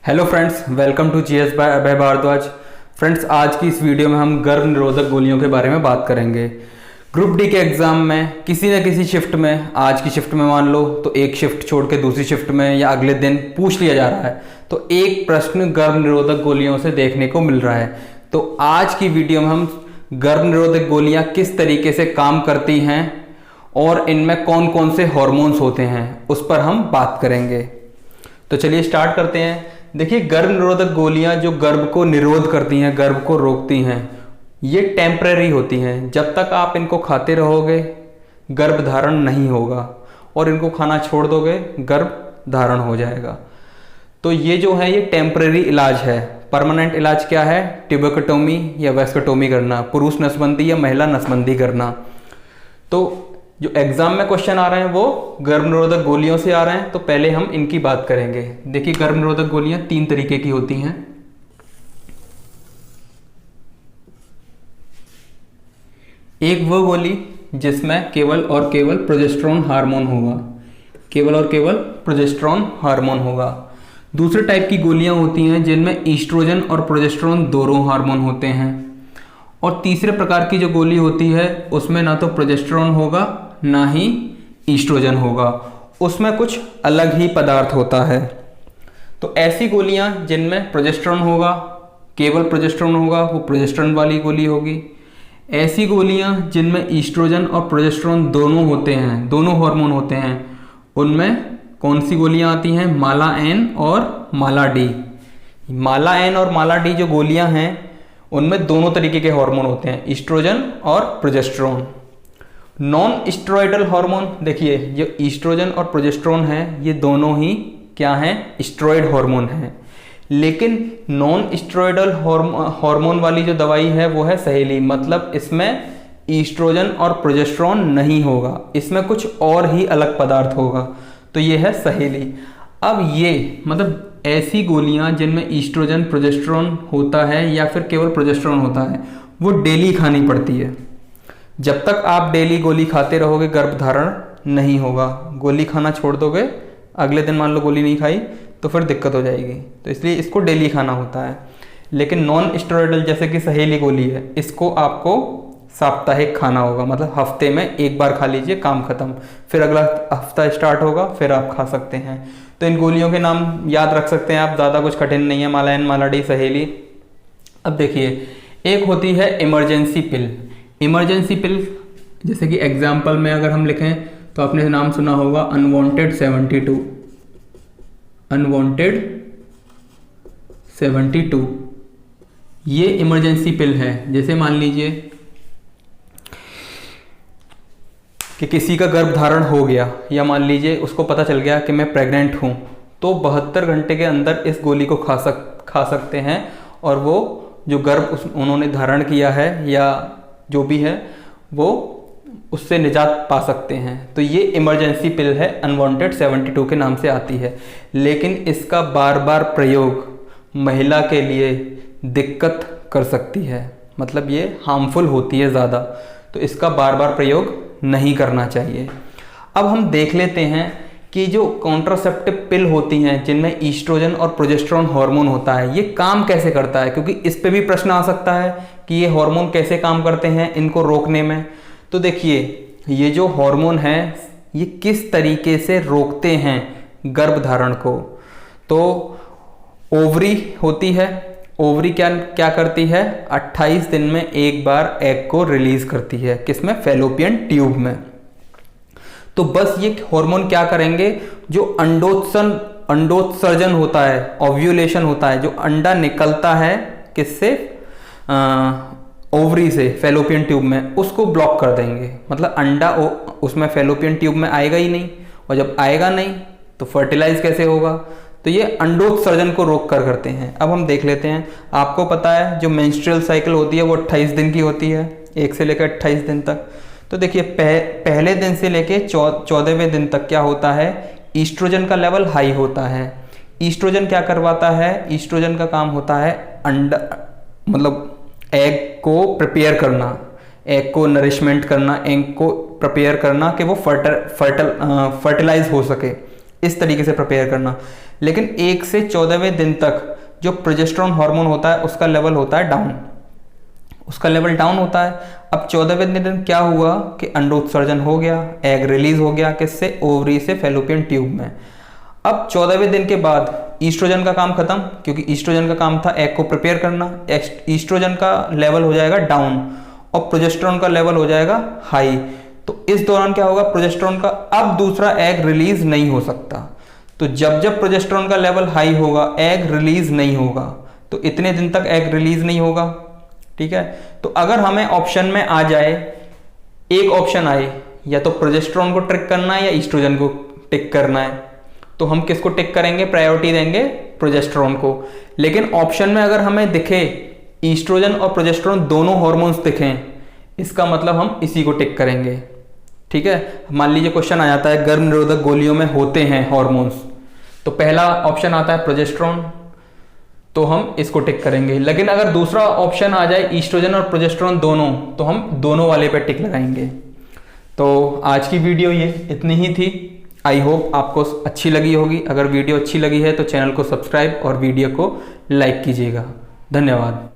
Hello friends, welcome to GS by Abhay Bhardwaj. Friends, आज की इस वीडियो में हम गर्भ निरोधक गोलियों के बारे में बात करेंगे। ग्रुप डी के एग्जाम में किसी न किसी शिफ्ट में, आज की शिफ्ट में मान लो तो एक शिफ्ट छोड़ के दूसरी शिफ्ट में या अगले दिन पूछ लिया जा रहा है, तो एक प्रश्न गर्भ निरोधक गोलियों से देखने को मिल रहा है। तो आज की वीडियो में हम गर्भ निरोधक गोलियां किस तरीके से काम करती हैं और इनमें कौन कौन से हॉर्मोन्स होते हैं उस पर हम बात करेंगे। तो चलिए स्टार्ट करते हैं। देखिए, गर्भ निरोधक गोलियां जो गर्भ को निरोध करती हैं, गर्भ को रोकती हैं, ये टेम्परेरी होती हैं। जब तक आप इनको खाते रहोगे गर्भ धारण नहीं होगा, और इनको खाना छोड़ दोगे गर्भ धारण हो जाएगा। तो ये जो है ये टेम्परेरी इलाज है। परमानेंट इलाज क्या है? ट्यूबेक्टोमी या वेस्क्टोमी करना, पुरुष नसबंदी या महिला नसबंदी करना। तो जो एग्जाम में क्वेश्चन आ रहे हैं वो गर्भ निरोधक गोलियों से आ रहे हैं, तो पहले हम इनकी बात करेंगे। देखिए, गर्भ निरोधक गोलियां 3 तरीके की होती हैं। एक वो गोली जिसमें केवल और केवल प्रोजेस्टेरोन हार्मोन होगा, केवल और केवल प्रोजेस्टेरोन हार्मोन होगा। दूसरे टाइप की गोलियां होती हैं जिनमें ईस्ट्रोजन और प्रोजेस्टेरोन दोनों हार्मोन होते हैं। और तीसरे प्रकार की जो गोली होती है उसमें ना तो प्रोजेस्टेरोन होगा ना ही ईस्ट्रोजन होगा, उसमें कुछ अलग ही पदार्थ होता है। तो ऐसी गोलियां जिनमें प्रोजेस्टेरोन होगा, केवल प्रोजेस्टेरोन होगा, वो प्रोजेस्टेरोन वाली गोली होगी। ऐसी गोलियां जिनमें ईस्ट्रोजन और प्रोजेस्टेरोन दोनों होते हैं, दोनों हार्मोन होते हैं, उनमें कौन सी गोलियां आती हैं? माला एन और माला डी। माला एन और माला डी जो गोलियां हैं उनमें दोनों तरीके के हार्मोन होते हैं, ईस्ट्रोजन और प्रोजेस्टेरोन। नॉन स्टेरॉयडल हार्मोन, देखिए जो ईस्ट्रोजन और प्रोजेस्टेरोन है ये दोनों ही क्या हैं? स्टेरॉयड हार्मोन हैं। लेकिन नॉन स्टेरॉयडल हार्मोन वाली जो दवाई है वो है सहेली, मतलब इसमें ईस्ट्रोजन और प्रोजेस्टेरोन नहीं होगा, इसमें कुछ और ही अलग पदार्थ होगा, तो ये है सहेली। अब ये मतलब ऐसी गोलियां जिनमें ईस्ट्रोजन प्रोजेस्टेरोन होता है या फिर केवल प्रोजेस्टेरोन होता है वो डेली खानी पड़ती है। जब तक आप डेली गोली खाते रहोगे गर्भ धारण नहीं होगा। गोली खाना छोड़ दोगे, अगले दिन मान लो गोली नहीं खाई तो फिर दिक्कत हो जाएगी, तो इसलिए इसको डेली खाना होता है। लेकिन नॉन स्टेरॉयडल जैसे कि सहेली गोली है, इसको आपको साप्ताहिक खाना होगा, मतलब हफ्ते में एक बार खा लीजिए, काम खत्म, फिर अगला हफ्ता स्टार्ट होगा फिर आप खा सकते हैं। तो इन गोलियों के नाम याद रख सकते हैं आप, ज़्यादा कुछ कठिन नहीं है, माला एन माला डी सहेली। अब देखिए, एक होती है इमरजेंसी पिल। इमरजेंसी पिल जैसे कि एग्जाम्पल में अगर हम लिखें तो आपने नाम सुना होगा अनवांटेड 72, अनवांटेड 72, ये इमरजेंसी पिल है। जैसे मान लीजिए कि किसी का गर्भ धारण हो गया, या मान लीजिए उसको पता चल गया कि मैं प्रेग्नेंट हूँ, तो 72 घंटे के अंदर इस गोली को खा सकते हैं, और वो जो गर्भ उन्होंने धारण किया है या जो भी है वो उससे निजात पा सकते हैं। तो ये इमरजेंसी पिल है, अनवांटेड 72 के नाम से आती है। लेकिन इसका बार बार प्रयोग महिला के लिए दिक्कत कर सकती है, मतलब ये हार्मफुल होती है ज़्यादा, तो इसका बार बार प्रयोग नहीं करना चाहिए। अब हम देख लेते हैं कि जो कॉन्ट्रासेप्टिव पिल होती हैं जिनमें ईस्ट्रोजन और प्रोजेस्टेरोन हार्मोन होता है, ये काम कैसे करता है, क्योंकि इस पे भी प्रश्न आ सकता है कि ये हार्मोन कैसे काम करते हैं इनको रोकने में। तो देखिए, ये जो हार्मोन है ये किस तरीके से रोकते हैं गर्भ धारण को। तो ओवरी होती है, ओवरी क्या करती है? 28 दिन में एक बार एग को रिलीज करती है, किसमें? फैलोपियन ट्यूब में। तो बस ये हार्मोन क्या करेंगे, जो अंडोत्सर्जन होता है, ओव्यूलेशन होता है, जो अंडा निकलता है किससे? ओवरी से, फैलोपियन ट्यूब में, उसको ब्लॉक कर देंगे। मतलब अंडा उसमें फैलोपियन ट्यूब में आएगा ही नहीं, और जब आएगा नहीं तो फर्टिलाइज कैसे होगा? तो ये अंडोत्सर्जन को रोक कर करते हैं। अब हम देख लेते हैं। आपको पता है जो मेंस्ट्रुअल साइकिल होती है वो 28 दिन की होती है, 1 से लेकर 28 दिन तक। तो देखिए, पहले दिन से लेके 14वें दिन तक क्या होता है? ईस्ट्रोजन का लेवल हाई होता है। ईस्ट्रोजन क्या करवाता है? ईस्ट्रोजन का काम होता है अंडा, मतलब एग को प्रिपेयर करना, एग को नरिशमेंट करना, एग को प्रिपेयर करना कि वो फर्टिलाइज हो सके। इस तरीके से प्रिपेयर करना। लेकिन 1 से 14वें दिन तक जो प्रोजेस्टेरॉन हार्मोन होता है उसका लेवल होता है डाउन, उसका लेवल डाउन होता है। अब 14वें दिन क्या हुआ कि अंडोत्सर्जन हो गया, एग रिलीज हो गया, किससे, ओवरी से फैलोपियन ट्यूब में। अब 14वें दिन के बाद ईस्ट्रोजन का काम खत्म, क्योंकि ईस्ट्रोजन का काम था एग को प्रिपेयर करना। ईस्ट्रोजन का लेवल हो जाएगा डाउन और प्रोजेस्टेरॉन का लेवल हो जाएगा हाई। तो इस दौरान क्या होगा, प्रोजेस्टेरॉन का अब दूसरा एग रिलीज नहीं हो सकता। तो जब जब प्रोजेस्टेरॉन का लेवल हाई होगा एग रिलीज नहीं होगा, तो इतने दिन तक एग रिलीज नहीं होगा। ठीक है, तो अगर हमें ऑप्शन में आ जाए, एक ऑप्शन आए, या तो प्रोजेस्टेरॉन को टिक करना है या ईस्ट्रोजन को टिक करना है, तो हम किसको टिक करेंगे, प्रायोरिटी देंगे प्रोजेस्टेरॉन को। लेकिन ऑप्शन में अगर हमें दिखे ईस्ट्रोजन और प्रोजेस्टेरॉन दोनों हार्मोन्स दिखें, इसका मतलब हम इसी को टिक करेंगे। ठीक है, मान लीजिए क्वेश्चन आ जाता है गर्भ निरोधक गोलियों में होते हैं हार्मोन्स, तो पहला ऑप्शन आता है प्रोजेस्टेरॉन, तो हम इसको टिक करेंगे। लेकिन अगर दूसरा ऑप्शन आ जाए ईस्ट्रोजन और प्रोजेस्टेरॉन दोनों, तो हम दोनों वाले पे टिक लगाएंगे। तो आज की वीडियो ये इतनी ही थी। आई होप आपको अच्छी लगी होगी। अगर वीडियो अच्छी लगी है तो चैनल को सब्सक्राइब और वीडियो को लाइक कीजिएगा। धन्यवाद।